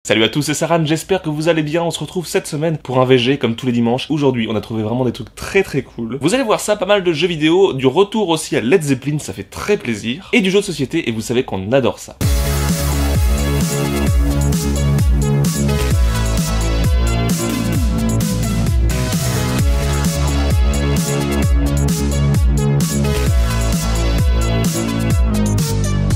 Salut à tous, c'est Saran, j'espère que vous allez bien. On se retrouve cette semaine pour un VG comme tous les dimanches. Aujourd'hui, on a trouvé vraiment des trucs très cool. Vous allez voir ça, pas mal de jeux vidéo, du retour aussi à Led Zeppelin, ça fait très plaisir, et du jeu de société, et vous savez qu'on adore ça.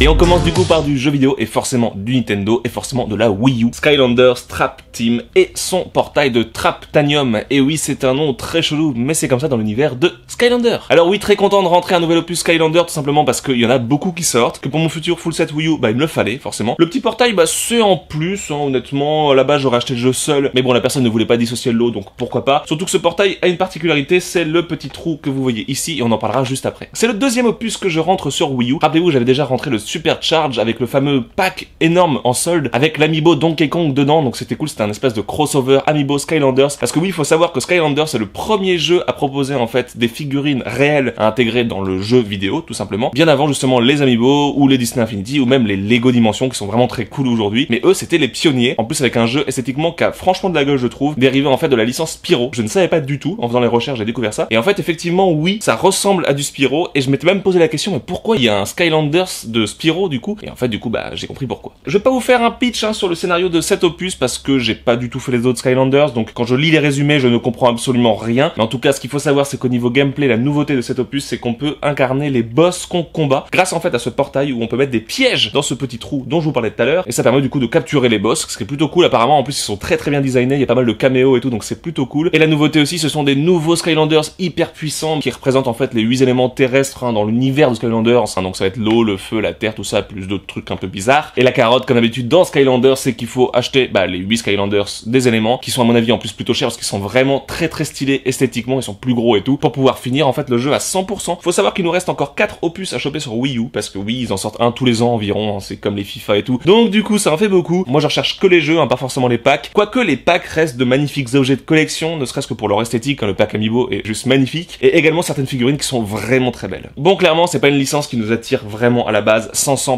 Et on commence du coup par du jeu vidéo et forcément du Nintendo et forcément de la Wii U. Skylanders Trap Team et son portail de Traptanium. Et oui, c'est un nom très chelou, mais c'est comme ça dans l'univers de Skylander. Alors oui, très content de rentrer un nouvel opus Skylander tout simplement parce qu'il y en a beaucoup qui sortent, que pour mon futur full set Wii U, il me le fallait forcément. Le petit portail, c'est en plus, honnêtement, là-bas j'aurais acheté le jeu seul, mais bon, la personne ne voulait pas dissocier le lot, donc pourquoi pas. Surtout que ce portail a une particularité, c'est le petit trou que vous voyez ici, et on en parlera juste après. C'est le deuxième opus que je rentre sur Wii U. Rappelez-vous, j'avais déjà rentré le Supercharge avec le fameux pack énorme en solde avec l'amiibo Donkey Kong dedans, donc c'était cool, c'était un espèce de crossover amiibo Skylanders, parce que oui, il faut savoir que Skylanders c'est le premier jeu à proposer en fait des figurines réelles à intégrer dans le jeu vidéo, tout simplement, bien avant justement les amiibo ou les Disney Infinity ou même les Lego Dimensions qui sont vraiment très cool aujourd'hui, mais eux c'était les pionniers, en plus avec un jeu esthétiquement qui a franchement de la gueule je trouve, dérivé en fait de la licence Spyro. Je ne savais pas du tout, en faisant les recherches j'ai découvert ça, et en fait effectivement oui, ça ressemble à du Spyro, et je m'étais même posé la question, mais pourquoi il y a un Skylanders de Spyro du coup, et en fait du coup j'ai compris pourquoi. Je vais pas vous faire un pitch sur le scénario de cet opus parce que j'ai pas du tout fait les autres Skylanders, donc quand je lis les résumés je ne comprends absolument rien, mais en tout cas ce qu'il faut savoir c'est qu'au niveau gameplay la nouveauté de cet opus c'est qu'on peut incarner les boss qu'on combat grâce en fait à ce portail où on peut mettre des pièges dans ce petit trou dont je vous parlais tout à l'heure, et ça permet du coup de capturer les boss, ce qui est plutôt cool apparemment. En plus ils sont très bien designés, il y a pas mal de caméos et tout, donc c'est plutôt cool. Et la nouveauté aussi ce sont des nouveaux Skylanders hyper puissants qui représentent en fait les 8 éléments terrestres dans l'univers de Skylanders, donc ça va être l'eau, le feu, la terre, tout ça, plus d'autres trucs un peu bizarres. Et la carotte comme d'habitude dans Skylanders c'est qu'il faut acheter les 8 Skylanders des éléments qui sont à mon avis en plus plutôt chers parce qu'ils sont vraiment très stylés esthétiquement, ils sont plus gros et tout, pour pouvoir finir en fait le jeu à 100%. Faut savoir qu'il nous reste encore 4 opus à choper sur Wii U parce que oui, ils en sortent un tous les ans environ, c'est comme les FIFA et tout. Donc du coup, ça en fait beaucoup. Moi, je recherche que les jeux, pas forcément les packs. Quoique les packs restent de magnifiques objets de collection, ne serait-ce que pour leur esthétique, le pack Amiibo est juste magnifique, et également certaines figurines qui sont vraiment très belles. Bon, clairement, c'est pas une licence qui nous attire vraiment à la base,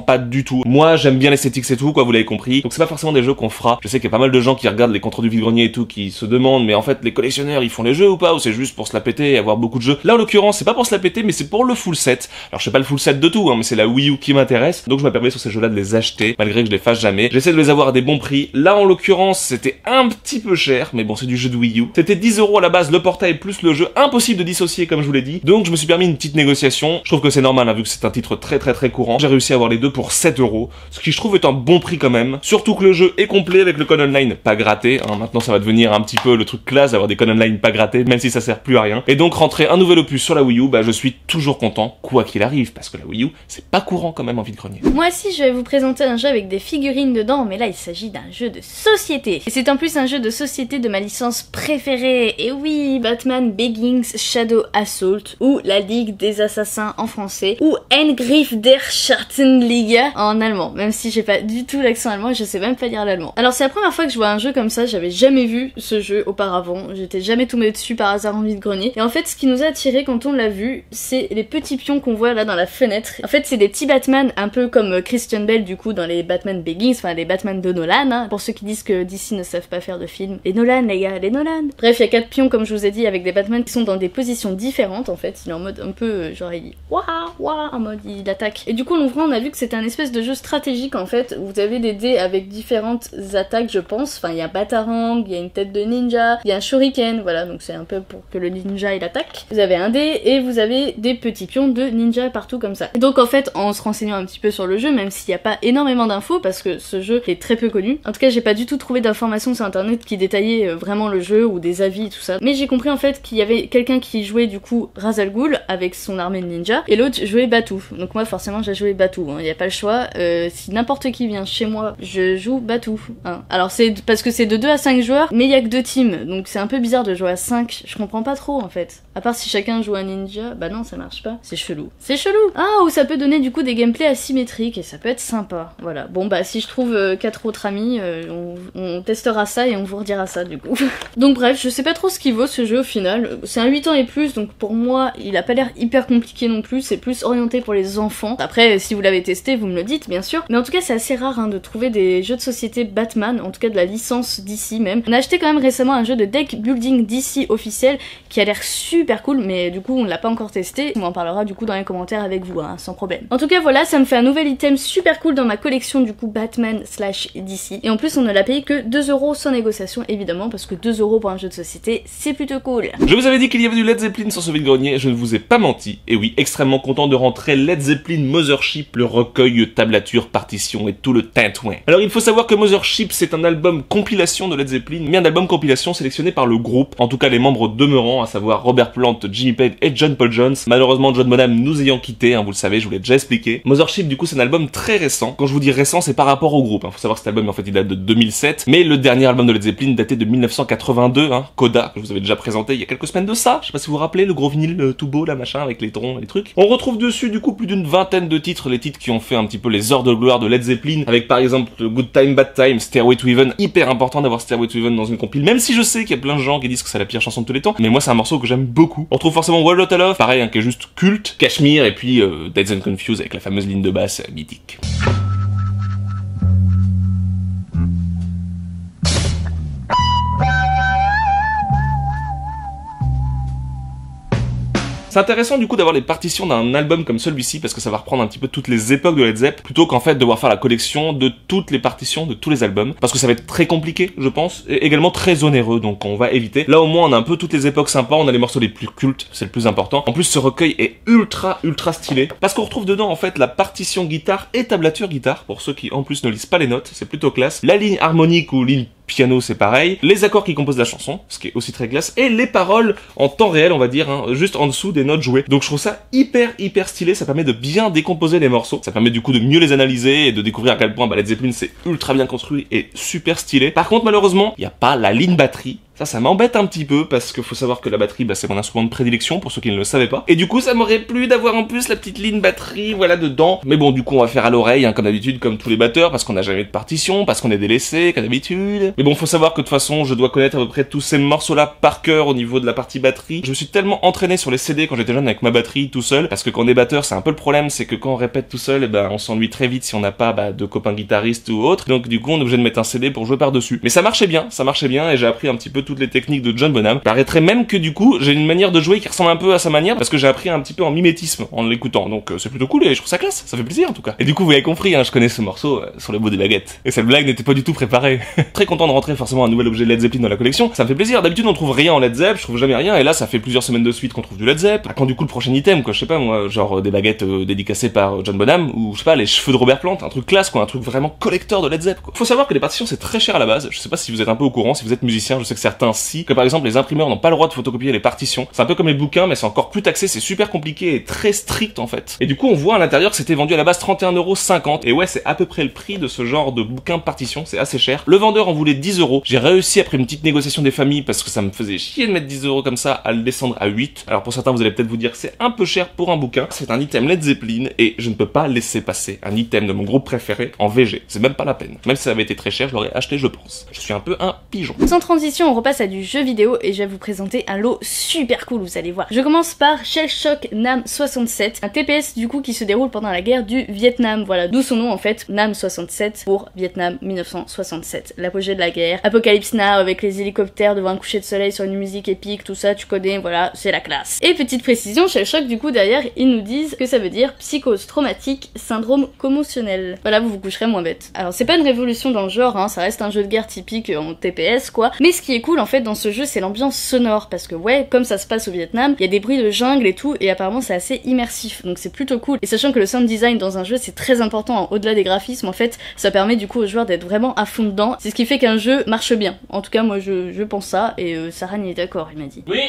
pas du tout. Moi, j'aime bien l'esthétique, c'est tout, quoi, vous l'avez compris. Donc c'est pas forcément des jeux qu'on fera. Je sais qu'il y a pas mal de gens qui regardent les comptes du vide-grenier et tout, qui se demandent, mais en fait, les collectionneurs, ils font les jeux ou pas, ou c'est juste pour se la péter et avoir beaucoup de jeux. Là, en l'occurrence, c'est pas pour se la péter, mais c'est pour le full set. Alors, je sais pas le full set de tout, mais c'est la Wii U qui m'intéresse, donc je me permets sur ces jeux-là de les acheter, malgré que je les fasse jamais. J'essaie de les avoir à des bons prix. Là, en l'occurrence, c'était un petit peu cher, mais bon, c'est du jeu de Wii U. C'était 10 € à la base, le portail plus le jeu, impossible de dissocier, comme je vous l'ai dit. Donc, je me suis permis une petite négociation. Je trouve que c'est normal, vu que c'est un titre très courant. J'ai réussi à avoir les deux pour 7 €, ce qui je trouve est un bon prix quand même. Surtout que le jeu est complet avec le code online pas gratté. Maintenant, ça va devenir un petit peu le truc classe d'avoir des codes online pas grattés, même si ça sert plus à rien. Et donc, rentrer un nouvel opus sur la Wii U, je suis toujours content, quoi qu'il arrive, parce que la Wii U, c'est pas courant quand même en vide-grenier. Moi aussi, je vais vous présenter un jeu avec des figurines dedans, mais là, il s'agit d'un jeu de société. Et c'est en plus un jeu de société de ma licence préférée. Et oui, Batman Begins Shadow Assault, ou La Ligue des Assassins en français, ou Angriff der Schattenliga en allemand, même si j'ai pas du tout l'accent allemand et je sais même pas lire l'allemand. Alors c'est la première fois que je vois un jeu comme ça, j'avais jamais vu ce jeu auparavant, j'étais jamais tombée dessus par hasard en vide-grenier. Et en fait, ce qui nous a attiré quand on l'a vu, c'est les petits pions qu'on voit là dans la fenêtre. En fait, c'est des petits Batman, un peu comme Christian Bale du coup dans les Batman Begins, enfin les Batman de Nolan, pour ceux qui disent que DC ne savent pas faire de films. Les Nolan, les gars, les Nolan. Bref, il y a 4 pions comme je vous ai dit avec des Batman qui sont dans des positions différentes en fait. Il est en mode un peu genre il dit waouh, en mode il attaque. Et du coup, on a vu que c'était un espèce de jeu stratégique en fait. Vous avez des dés avec différentes attaques, je pense. Enfin, il y a Batarang, il y a une tête de ninja, il y a un shuriken, voilà, donc c'est un peu pour que le ninja il attaque. Vous avez un dé et vous avez des petits pions de ninja partout comme ça. Et donc en fait, en se renseignant un petit peu sur le jeu, même s'il n'y a pas énormément d'infos parce que ce jeu est très peu connu. En tout cas, j'ai pas du tout trouvé d'informations sur internet qui détaillaient vraiment le jeu ou des avis et tout ça. Mais j'ai compris en fait qu'il y avait quelqu'un qui jouait du coup Ra's al Ghul avec son armée de ninja et l'autre jouait Batu. Donc moi forcément j'ai joué Batu, il n'y a pas le choix. Si n'importe qui vient chez moi, je joue Batu. Alors c'est parce que c'est de 2 à 5 joueurs, mais il y a que 2 teams, donc c'est un peu bizarre de jouer à 5. Je comprends pas trop en fait. À part si chacun joue un ninja, bah non ça marche pas, c'est chelou. C'est chelou. Ah, ou ça peut donner du coup des gameplays asymétriques et ça peut être sympa. Voilà, bon bah si je trouve 4 autres amis, on testera ça et on vous redira ça du coup. Donc bref, je sais pas trop ce qu'il vaut ce jeu au final. C'est un 8 ans et plus, donc pour moi il a pas l'air hyper compliqué non plus, c'est plus orienté pour les enfants. Après si vous l'avez testé vous me le dites bien sûr, mais en tout cas c'est assez rare hein, de trouver des jeux de société Batman, en tout cas de la licence DC même. On a acheté quand même récemment un jeu de deck building DC officiel qui a l'air super cool, mais du coup on l'a pas encore testé, on en parlera du coup dans les commentaires avec vous, hein, sans problème. En tout cas voilà, ça me fait un nouvel item super cool dans ma collection du coup Batman slash DC, et en plus on ne l'a payé que 2 € sans négociation évidemment, parce que 2 € pour un jeu de société c'est plutôt cool. Je vous avais dit qu'il y avait du Led Zeppelin sur ce vide-grenier, je ne vous ai pas menti, et oui, extrêmement content de rentrer Led Zeppelin Mothership, le recueil, tablature, partition et tout le tintouin. Alors il faut savoir que Mothership c'est un album compilation de Led Zeppelin, mais un album compilation sélectionné par le groupe, en tout cas les membres demeurant, à savoir Robert Plant, Jimmy Page et John Paul Jones. Malheureusement John Bonham nous ayant quittés, hein, vous le savez, je vous l'ai déjà expliqué. Mothership du coup c'est un album très récent. Quand je vous dis récent c'est par rapport au groupe, hein. Faut savoir que cet album en fait il date de 2007, mais le dernier album de Led Zeppelin datait de 1982, hein, Coda, que je vous avais déjà présenté il y a quelques semaines de ça. Je sais pas si vous vous rappelez, le gros vinyle tout beau là machin avec les troncs et les trucs. On retrouve dessus du coup plus d'une vingtaine de titres, les titres qui ont fait un petit peu les heures de gloire de Led Zeppelin, avec par exemple Good Time Bad Time, Stairway to Heaven. Hyper important d'avoir Stairway to Heaven dans une compile, même si je sais qu'il y a plein de gens qui disent que c'est la pire chanson de tous les temps, mais moi c'est un morceau que j'aime beaucoup. On retrouve forcément Wall Lotta Love, pareil hein, qui est juste culte, Cashmere et puis Dead and Confused avec la fameuse ligne de basse mythique. C'est intéressant du coup d'avoir les partitions d'un album comme celui-ci parce que ça va reprendre un petit peu toutes les époques de Led Zepp plutôt qu'en fait devoir faire la collection de toutes les partitions de tous les albums parce que ça va être très compliqué je pense et également très onéreux, donc on va éviter. Là au moins on a un peu toutes les époques sympas, on a les morceaux les plus cultes, c'est le plus important. En plus ce recueil est ultra stylé parce qu'on retrouve dedans en fait la partition guitare et tablature guitare pour ceux qui en plus ne lisent pas les notes, c'est plutôt classe. La ligne harmonique ou ligne piano c'est pareil, les accords qui composent la chanson, ce qui est aussi très classe, et les paroles en temps réel on va dire, hein, juste en dessous des notes jouées. Donc je trouve ça hyper stylé, ça permet de bien décomposer les morceaux, ça permet du coup de mieux les analyser et de découvrir à quel point Led Zeppelin c'est ultra bien construit et super stylé. Par contre malheureusement, il n'y a pas la ligne batterie. Ça m'embête un petit peu parce qu'il faut savoir que la batterie, c'est mon instrument de prédilection pour ceux qui ne le savaient pas. Et du coup, ça m'aurait plu d'avoir en plus la petite ligne batterie, voilà, dedans. Mais bon, du coup, on va faire à l'oreille, hein, comme d'habitude, comme tous les batteurs, parce qu'on n'a jamais de partition, parce qu'on est délaissé, comme d'habitude. Mais bon, faut savoir que de toute façon, je dois connaître à peu près tous ces morceaux-là par cœur au niveau de la partie batterie. Je me suis tellement entraîné sur les CD quand j'étais jeune avec ma batterie tout seul, parce que quand on est batteur, c'est un peu le problème, c'est que quand on répète tout seul, on s'ennuie très vite si on n'a pas de copains guitaristes ou autres. Donc du coup, on est obligé de mettre un CD pour jouer par-dessus. Mais ça marchait bien, et j'ai appris un petit peu toutes les techniques de John Bonham. Paraîtrait même que du coup j'ai une manière de jouer qui ressemble un peu à sa manière parce que j'ai appris un petit peu en mimétisme en l'écoutant, donc c'est plutôt cool et je trouve ça classe, ça fait plaisir en tout cas. Et du coup vous avez compris, hein, je connais ce morceau sur le bout des baguettes et cette blague n'était pas du tout préparée. Très content de rentrer forcément un nouvel objet Led Zeppelin dans la collection, ça me fait plaisir. D'habitude on trouve rien en Led Zepp, je trouve jamais rien, et là ça fait plusieurs semaines de suite qu'on trouve du Led Zepp. Quand du coup le prochain item quoi, je sais pas moi, genre des baguettes dédicacées par John Bonham ou je sais pas les cheveux de Robert Plant, un truc classe quoi, un truc vraiment collector de Led Zepp quoi. Faut savoir que les partitions c'est très cher à la base, je sais pas si vous êtes un peu au courant, si vous êtes musicien, je sais que certains si, que par exemple les imprimeurs n'ont pas le droit de photocopier les partitions. C'est un peu comme les bouquins, mais c'est encore plus taxé, c'est super compliqué et très strict en fait. Et du coup, on voit à l'intérieur que c'était vendu à la base 31,50 €. Et ouais, c'est à peu près le prix de ce genre de bouquin partition, c'est assez cher. Le vendeur en voulait 10 €. J'ai réussi après une petite négociation des familles parce que ça me faisait chier de mettre 10 € comme ça à le descendre à 8. Alors pour certains, vous allez peut-être vous dire que c'est un peu cher pour un bouquin. C'est un item Led Zeppelin et je ne peux pas laisser passer un item de mon groupe préféré en VG. C'est même pas la peine. Même si ça avait été très cher, je l'aurais acheté, je pense. Je suis un peu un pigeon. Sans transition, on repasse à du jeu vidéo et je vais vous présenter un lot super cool, vous allez voir. Je commence par Shell Shock Nam 67, un TPS du coup qui se déroule pendant la guerre du Vietnam, voilà, d'où son nom en fait, Nam 67 pour Vietnam 1967, l'apogée de la guerre, Apocalypse Now avec les hélicoptères devant un coucher de soleil sur une musique épique, tout ça tu connais, voilà, c'est la classe. Et petite précision, Shell Shock du coup derrière, ils nous disent que ça veut dire psychose traumatique, syndrome commotionnel. Voilà, vous vous coucherez moins bête. Alors c'est pas une révolution dans le genre, hein, ça reste un jeu de guerre typique en TPS quoi, mais ce qui est cool en fait dans ce jeu c'est l'ambiance sonore, parce que ouais, comme ça se passe au Vietnam, il y a des bruits de jungle et tout, et apparemment c'est assez immersif, donc c'est plutôt cool. Et sachant que le sound design dans un jeu c'est très important, au-delà des graphismes en fait, ça permet du coup aux joueurs d'être vraiment à fond dedans, c'est ce qui fait qu'un jeu marche bien. En tout cas moi je pense ça, et Sarah n'y est d'accord, il m'a dit. Oui.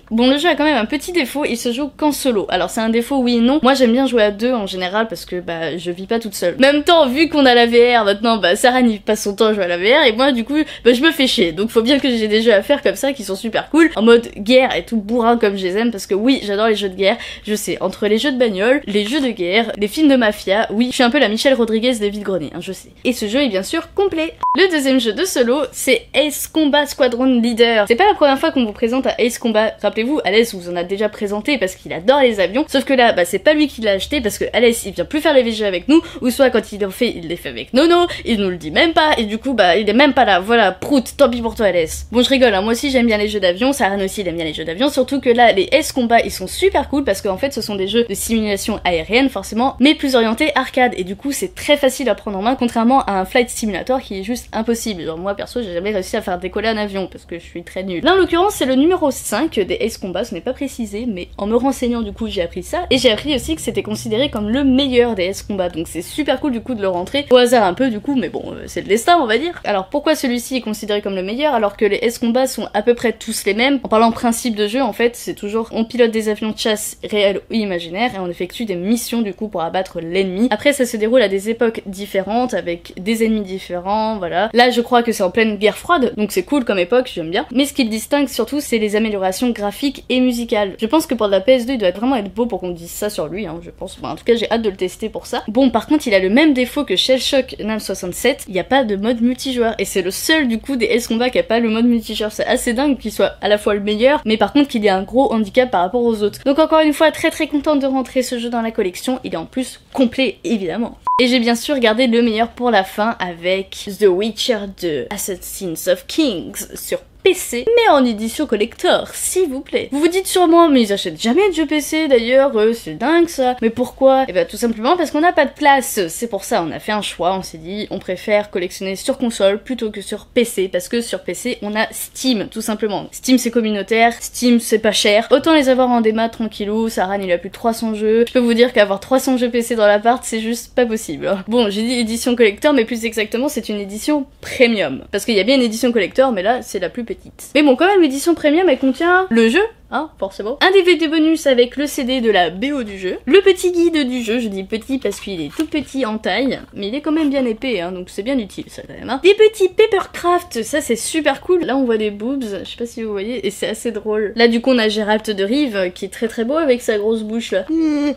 Bon, le jeu a quand même un petit défaut, il se joue qu'en solo. Alors c'est un défaut oui et non. Moi j'aime bien jouer à deux en général parce que bah je vis pas toute seule. En même temps, vu qu'on a la VR maintenant, bah Sarah n'y passe son temps à jouer à la VR et moi du coup bah je me fais chier. Donc faut bien que j'ai des jeux à faire comme ça qui sont super cool, en mode guerre et tout bourrin comme je les aime, parce que oui j'adore les jeux de guerre. Je sais, entre les jeux de bagnole, les jeux de guerre, les films de mafia, oui je suis un peu la Michelle Rodriguez des vide-greniers, hein, je sais. Et ce jeu est bien sûr complet. Le deuxième jeu de solo, c'est Ace Combat Squadron Leader. C'est pas la première fois qu'on vous présente à Ace Combat. Rappelez-vous, Alès vous en a déjà présenté parce qu'il adore les avions. Sauf que là, bah c'est pas lui qui l'a acheté parce que Alès il vient plus faire les VG avec nous, ou soit quand il en fait, il les fait avec Nono, il nous le dit même pas, et du coup bah il est même pas là. Voilà, prout, tant pis pour toi Alès. Bon je rigole, hein, moi aussi j'aime bien les jeux d'avion, Sarah aussi il aime bien les jeux d'avion, surtout que là les Ace Combat ils sont super cool parce qu'en fait ce sont des jeux de simulation aérienne forcément, mais plus orientés arcade, et du coup c'est très facile à prendre en main contrairement à un flight simulator qui est juste impossible. Genre moi perso j'ai jamais réussi à faire décoller un avion parce que je suis très nulle. Là en l'occurrence c'est le numéro 5 des Ace Combat, ce n'est pas précisé, mais en me renseignant du coup j'ai appris ça, et j'ai appris aussi que c'était considéré comme le meilleur des Ace Combat, donc c'est super cool du coup de le rentrer au hasard un peu du coup, mais bon c'est le destin on va dire. Alors pourquoi celui-ci est considéré comme le meilleur alors que les Ace Combat sont à peu près tous les mêmes? En parlant principe de jeu en fait c'est toujours on pilote des avions de chasse réels ou imaginaires et on effectue des missions du coup pour abattre l'ennemi. Après ça se déroule à des époques différentes avec des ennemis différents, voilà. Là je crois que c'est en pleine guerre froide, donc c'est cool comme époque, j'aime bien. Mais ce qui le distingue surtout c'est les améliorations graphiques et musicales. Je pense que pour de la PS2 il doit vraiment être beau pour qu'on dise ça sur lui, hein, je pense. Bon, en tout cas j'ai hâte de le tester pour ça. Bon par contre il a le même défaut que Shell Shock NAM 67, il n'y a pas de mode multijoueur, et c'est le seul du coup des Ace Combat qui a pas le mode multijoueur. C'est assez dingue qu'il soit à la fois le meilleur, mais par contre qu'il y a un gros handicap par rapport aux autres. Donc encore une fois très contente de rentrer ce jeu dans la collection, il est en plus complet évidemment. Et j'ai bien sûr gardé le meilleur pour la fin avec The Witcher 2 Assassins of Kings sur PC, mais en édition collector, s'il vous plaît. Vous vous dites sûrement, mais ils achètent jamais de jeux PC d'ailleurs, c'est dingue ça. Mais pourquoi? Et bah tout simplement parce qu'on n'a pas de place. C'est pour ça, on a fait un choix, on s'est dit, on préfère collectionner sur console plutôt que sur PC, parce que sur PC, on a Steam, tout simplement. Steam c'est communautaire, Steam c'est pas cher. Autant les avoir en démat tranquillou, Sarah il a plus de 300 jeux. Je peux vous dire qu'avoir 300 jeux PC dans l'appart, c'est juste pas possible. Bon, j'ai dit édition collector, mais plus exactement, c'est une édition premium. Parce qu'il y a bien une édition collector, mais là, c'est la plus petite. Mais bon, quand même, l'édition premium, elle contient le jeu, hein, forcément. Un DVD bonus avec le CD de la BO du jeu. Le petit guide du jeu, je dis petit parce qu'il est tout petit en taille, mais il est quand même bien épais, hein, donc c'est bien utile ça quand même. Hein. Des petits papercraft, ça c'est super cool. Là on voit des boobs, je sais pas si vous voyez, et c'est assez drôle. Là du coup on a Gérald de Rive qui est très beau avec sa grosse bouche là.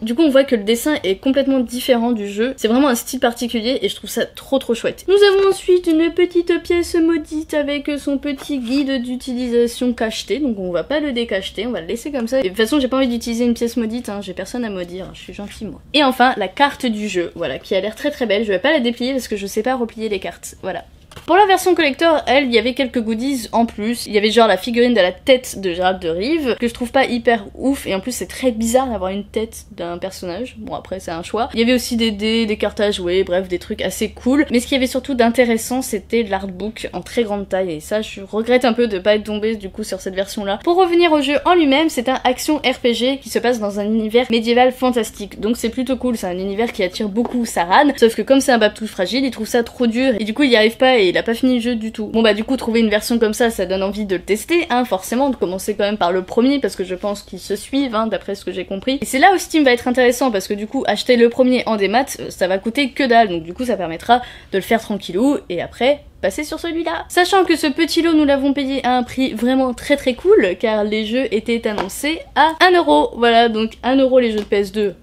Du coup on voit que le dessin est complètement différent du jeu. C'est vraiment un style particulier et je trouve ça trop chouette. Nous avons ensuite une petite pièce maudite avec son petit guide d'utilisation cacheté, donc on va pas le décacheter. On va le laisser comme ça. Et de toute façon, j'ai pas envie d'utiliser une pièce maudite, hein. J'ai personne à maudire, je suis gentille moi. Et enfin, la carte du jeu, voilà, qui a l'air très belle. Je vais pas la déplier parce que je sais pas replier les cartes, voilà. Pour la version collector, elle, il y avait quelques goodies en plus. Il y avait genre la figurine de la tête de Gérald de Rive, que je trouve pas hyper ouf, et en plus c'est très bizarre d'avoir une tête d'un personnage. Bon après c'est un choix. Il y avait aussi des dés, des cartes à jouer, bref des trucs assez cool. Mais ce qu'il y avait surtout d'intéressant, c'était l'artbook en très grande taille, et ça je regrette un peu de pas être tombée du coup sur cette version là. Pour revenir au jeu en lui-même, c'est un action RPG qui se passe dans un univers médiéval fantastique, donc c'est plutôt cool, c'est un univers qui attire beaucoup Saran, sauf que comme c'est un babtou fragile, il trouve ça trop dur, et du coup il y arrive pas et il a pas fini le jeu du tout. Bon bah du coup trouver une version comme ça donne envie de le tester, hein, forcément, de commencer quand même par le premier parce que je pense qu'ils se suivent, hein, d'après ce que j'ai compris. Et c'est là où Steam va être intéressant parce que du coup acheter le premier en démat, ça va coûter que dalle, donc du coup ça permettra de le faire tranquillou et après passer sur celui-là. Sachant que ce petit lot nous l'avons payé à un prix vraiment très cool car les jeux étaient annoncés à 1€. Voilà, donc 1€ les jeux de PS2.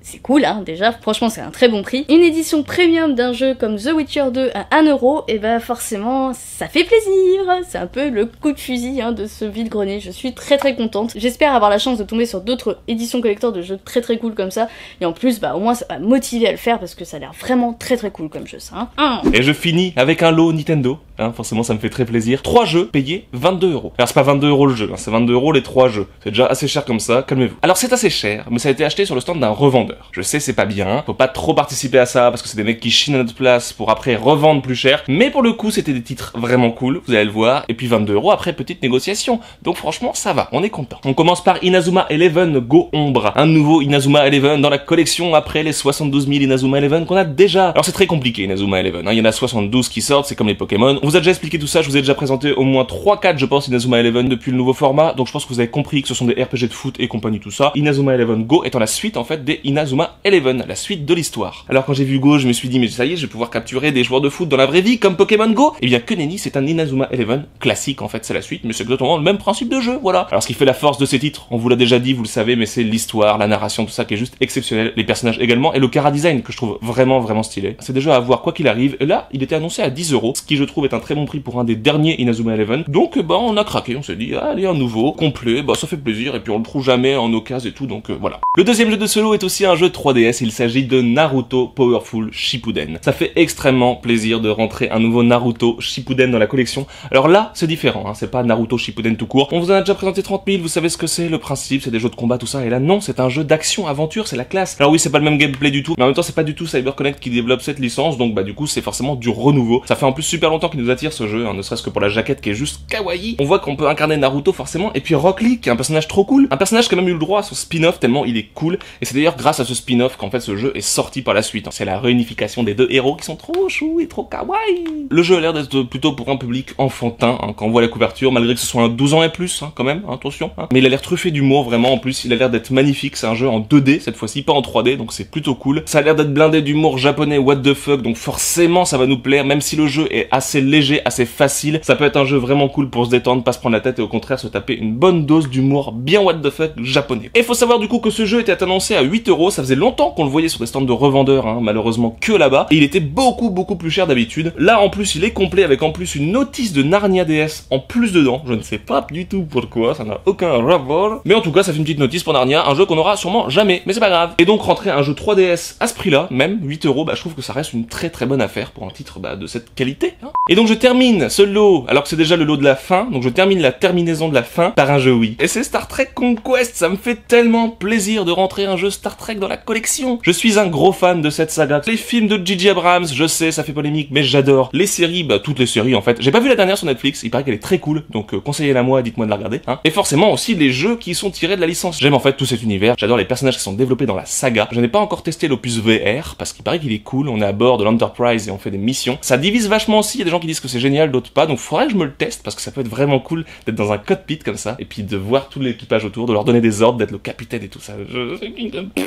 C'est cool, hein, déjà, franchement c'est un très bon prix. Une édition premium d'un jeu comme The Witcher 2 à 1€, et bah forcément ça fait plaisir. C'est un peu le coup de fusil, hein, de ce vide-grenier. Je suis très contente. J'espère avoir la chance de tomber sur d'autres éditions collector de jeux très cool comme ça. Et en plus, bah au moins ça va me motiver à le faire parce que ça a l'air vraiment très cool comme jeu ça. Hein. Et je finis avec un lot Nintendo. Hein, forcément ça me fait très plaisir. 3 jeux payés 22€. Alors c'est pas 22€ le jeu, hein, c'est 22€ les 3 jeux. C'est déjà assez cher comme ça, calmez-vous. Alors c'est assez cher, mais ça a été acheté sur le stand d'un revendeur. Je sais c'est pas bien, faut pas trop participer à ça parce que c'est des mecs qui chinent à notre place pour après revendre plus cher. Mais pour le coup c'était des titres vraiment cool, vous allez le voir. Et puis 22€ après petite négociation. Donc franchement ça va, on est content. On commence par Inazuma Eleven Go Ombre. Un nouveau Inazuma Eleven dans la collection après les 72 000 Inazuma Eleven qu'on a déjà. Alors c'est très compliqué Inazuma Eleven, hein. Il y en a 72 qui sortent, c'est comme les Pokémon. On vous a déjà expliqué tout ça, je vous ai déjà présenté au moins 3-4 je pense Inazuma Eleven depuis le nouveau format, donc je pense que vous avez compris que ce sont des RPG de foot et compagnie tout ça. Inazuma Eleven Go étant la suite en fait des Inazuma Eleven, la suite de l'histoire. Alors quand j'ai vu Go, je me suis dit mais ça y est, je vais pouvoir capturer des joueurs de foot dans la vraie vie comme Pokémon Go. Et bien que nenni, c'est un Inazuma Eleven classique en fait, c'est la suite, mais c'est exactement le même principe de jeu, voilà. Alors ce qui fait la force de ces titres, on vous l'a déjà dit, vous le savez, mais c'est l'histoire, la narration, tout ça qui est juste exceptionnel, les personnages également, et le chara design que je trouve vraiment stylé. C'est déjà à voir quoi qu'il arrive, et là, il était annoncé à 10 €, ce qui je trouve est un très bon prix pour un des derniers Inazuma Eleven. Donc bah on a craqué, on s'est dit allez un nouveau, complet, bah ça fait plaisir, et puis on le trouve jamais en occasion et tout, donc voilà. Le deuxième jeu de solo est aussi un jeu 3DS, il s'agit de Naruto Powerful Shippuden. Ça fait extrêmement plaisir de rentrer un nouveau Naruto Shippuden dans la collection. Alors là, c'est différent, hein, c'est pas Naruto Shippuden tout court. On vous en a déjà présenté 30 000, vous savez ce que c'est, le principe, c'est des jeux de combat, tout ça, et là non, c'est un jeu d'action-aventure, c'est la classe. Alors oui, c'est pas le même gameplay du tout, mais en même temps, c'est pas du tout CyberConnect qui développe cette licence, donc bah du coup, c'est forcément du renouveau. Ça fait en plus super longtemps qu'il nous attire ce jeu, hein, ne serait-ce que pour la jaquette qui est juste kawaii. On voit qu'on peut incarner Naruto forcément, et puis Rock Lee, qui est un personnage trop cool, un personnage qui a même eu le droit à son spin-off tellement il est cool, et c'est d'ailleurs grâce à ce spin-off qu'en fait ce jeu est sorti par la suite. C'est la réunification des deux héros qui sont trop chou et trop kawaii. Le jeu a l'air d'être plutôt pour un public enfantin, hein, quand on voit la couverture, malgré que ce soit un 12 ans et plus, hein, quand même, hein, attention. Hein. Mais il a l'air truffé d'humour, vraiment, en plus, il a l'air d'être magnifique, c'est un jeu en 2D, cette fois-ci, pas en 3D, donc c'est plutôt cool. Ça a l'air d'être blindé d'humour japonais, what the fuck, donc forcément ça va nous plaire, même si le jeu est assez léger, assez facile, ça peut être un jeu vraiment cool pour se détendre, pas se prendre la tête et au contraire se taper une bonne dose d'humour bien what the fuck japonais. Et faut savoir du coup que ce jeu était annoncé à 8 €, ça faisait longtemps qu'on le voyait sur des stands de revendeurs, hein, malheureusement que là-bas, et il était beaucoup plus cher d'habitude. Là en plus il est complet avec en plus une notice de Narnia DS en plus dedans, je ne sais pas du tout pourquoi, ça n'a aucun rapport, mais en tout cas ça fait une petite notice pour Narnia, un jeu qu'on aura sûrement jamais, mais c'est pas grave. Et donc rentrer un jeu 3DS à ce prix-là, même 8 €, bah je trouve que ça reste une très bonne affaire pour un titre bah, de cette qualité. Hein. Et donc je termine ce lot, alors que c'est déjà le lot de la fin, donc je termine la terminaison de la fin par un jeu Wii. Et c'est Star Trek Conquest, ça me fait tellement plaisir de rentrer un jeu Star Trek dans la collection. Je suis un gros fan de cette saga. Les films de J.J. Abrams, je sais, ça fait polémique, mais j'adore. Les séries, bah toutes les séries en fait. J'ai pas vu la dernière sur Netflix, il paraît qu'elle est très cool, donc conseillez-la moi, dites-moi de la regarder. Hein. Et forcément aussi les jeux qui sont tirés de la licence. J'aime en fait tout cet univers, j'adore les personnages qui sont développés dans la saga. Je n'ai pas encore testé l'opus VR, parce qu'il paraît qu'il est cool, on est à bord de l'Enterprise et on fait des missions. Ça divise vachement aussi, il y a des gens qui disent que c'est génial, d'autres pas, donc faudrait que je me le teste, parce que ça peut être vraiment cool d'être dans un cockpit comme ça, et puis de voir tout l'équipage autour, de leur donner des ordres, d'être le capitaine et tout ça.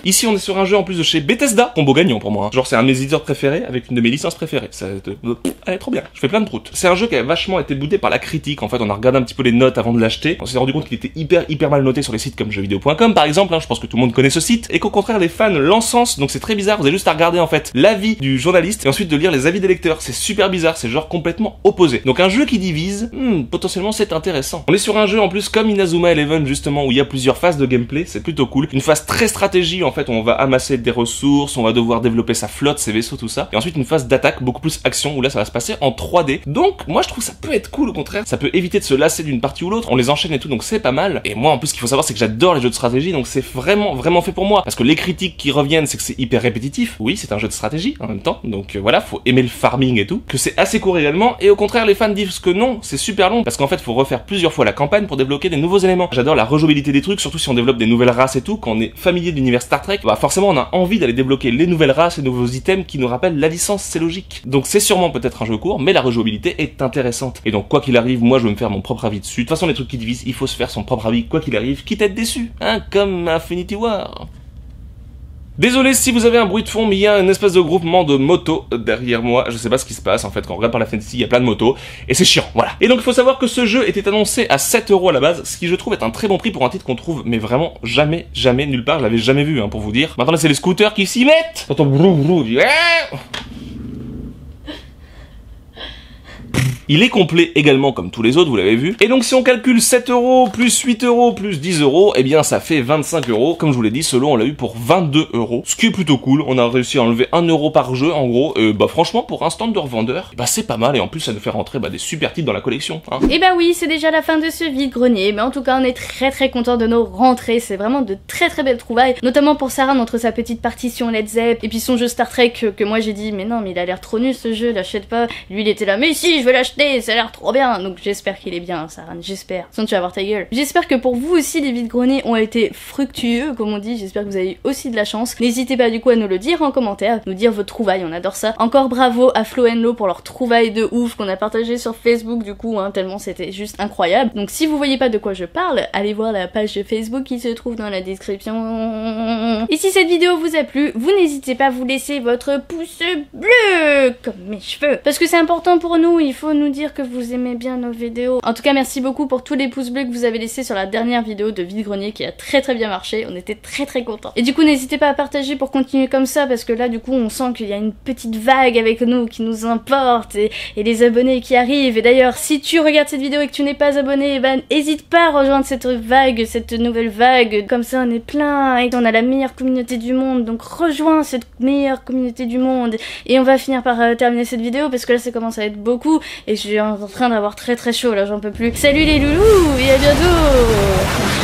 Ici on est sur un jeu en plus de chez Bethesda, combo gagnant pour moi. Hein. Genre c'est un de mes éditeurs préférés avec une de mes licences préférées. Ça, allez, trop bien, je fais plein de proutes. C'est un jeu qui a vachement été boudé par la critique, en fait on a regardé un petit peu les notes avant de l'acheter, on s'est rendu compte qu'il était hyper mal noté sur les sites comme jeuxvideo.com par exemple, hein, je pense que tout le monde connaît ce site, et qu'au contraire les fans l'encensent, donc c'est très bizarre, vous avez juste à regarder en fait l'avis du journaliste et ensuite de lire les avis des lecteurs, c'est super bizarre, c'est genre complètement opposé. Donc un jeu qui divise, potentiellement c'est intéressant. On est sur un jeu en plus comme Inazuma Eleven justement où il y a plusieurs phases de gameplay, c'est plutôt cool. Une phase très stratégie en fait où on va amasser des ressources, on va devoir développer sa flotte, ses vaisseaux, tout ça. Et ensuite une phase d'attaque beaucoup plus action où là ça va se passer en 3D. Donc moi je trouve ça peut être cool au contraire, ça peut éviter de se lasser d'une partie ou l'autre, on les enchaîne et tout donc c'est pas mal. Et moi en plus ce qu'il faut savoir c'est que j'adore les jeux de stratégie donc c'est vraiment fait pour moi. Parce que les critiques qui reviennent c'est que c'est hyper répétitif. Oui c'est un jeu de stratégie en même temps donc voilà faut aimer le farming et tout. Que c'est assez court également et au contraire les fans disent que non c'est super long parce qu'en fait faut refaire plusieurs fois la campagne pour débloquer des nouveaux éléments. J'adore la rejouabilité des trucs surtout si on développe des nouvelles races et tout. Quand on est familier de l'univers Star Trek bah forcément on a envie d'aller débloquer les nouvelles races, les nouveaux items qui nous rappellent la licence, c'est logique. Donc c'est sûrement peut-être un jeu court mais la rejouabilité est intéressante. Et donc quoi qu'il arrive moi je veux me faire mon propre avis dessus. De toute façon les trucs qui divisent il faut se faire son propre avis quoi qu'il arrive quitte à être déçu. Hein comme Infinity War. Désolé si vous avez un bruit de fond, mais il y a une espèce de groupement de motos derrière moi. Je sais pas ce qui se passe, en fait, quand on regarde par la fenêtre ici, il y a plein de motos, et c'est chiant, voilà. Et donc il faut savoir que ce jeu était annoncé à 7 € à la base, ce qui je trouve est un très bon prix pour un titre qu'on trouve, mais vraiment jamais nulle part, je l'avais jamais vu, hein, pour vous dire. Maintenant là c'est les scooters qui s'y mettent. T'entends brou brou, dit Il est complet également comme tous les autres, vous l'avez vu. Et donc si on calcule 7 € plus 8 € plus 10 €, eh bien ça fait 25 €. Comme je vous l'ai dit, ce lot on l'a eu pour 22 €. Ce qui est plutôt cool, on a réussi à enlever 1 € par jeu en gros. Et bah franchement pour un stand de revendeur, bah c'est pas mal et en plus ça nous fait rentrer des super titres dans la collection. Hein. Et bah oui, c'est déjà la fin de ce vide-grenier, mais en tout cas on est très content de nos rentrées. C'est vraiment de très belles trouvailles, notamment pour Sarah entre sa petite partition Led Zepp et puis son jeu Star Trek que moi j'ai dit mais non mais il a l'air trop nul ce jeu, l'achète pas. Lui il était là mais si je veux l'acheter. acheter, ça a l'air trop bien. Donc j'espère qu'il est bien, Saran, j'espère. Sinon tu vas voir ta gueule. J'espère que pour vous aussi les vide-greniers ont été fructueux, comme on dit. J'espère que vous avez eu aussi de la chance. N'hésitez pas du coup à nous le dire en commentaire, nous dire votre trouvaille, on adore ça. Encore bravo à Flo and Lo pour leur trouvaille de ouf qu'on a partagé sur Facebook du coup, hein, tellement c'était juste incroyable. Donc si vous voyez pas de quoi je parle, allez voir la page de Facebook qui se trouve dans la description. Et si cette vidéo vous a plu, vous n'hésitez pas à vous laisser votre pouce bleu, comme mes cheveux. Parce que c'est important pour nous, il faut nous dire que vous aimez bien nos vidéos. En tout cas, merci beaucoup pour tous les pouces bleus que vous avez laissés sur la dernière vidéo de vide-grenier qui a très bien marché. On était très contents. Et du coup, n'hésitez pas à partager pour continuer comme ça, parce que là, du coup, on sent qu'il y a une petite vague avec nous qui nous importe et les abonnés qui arrivent. Et d'ailleurs, si tu regardes cette vidéo et que tu n'es pas abonné, ben, n'hésite pas à rejoindre cette vague, cette nouvelle vague. Comme ça, on est plein et on a la meilleure communauté du monde. Donc, rejoins cette meilleure communauté du monde. Et on va finir par terminer cette vidéo parce que là, ça commence à être beaucoup et je suis en train d'avoir très chaud là, j'en peux plus. Salut les loulous et à bientôt.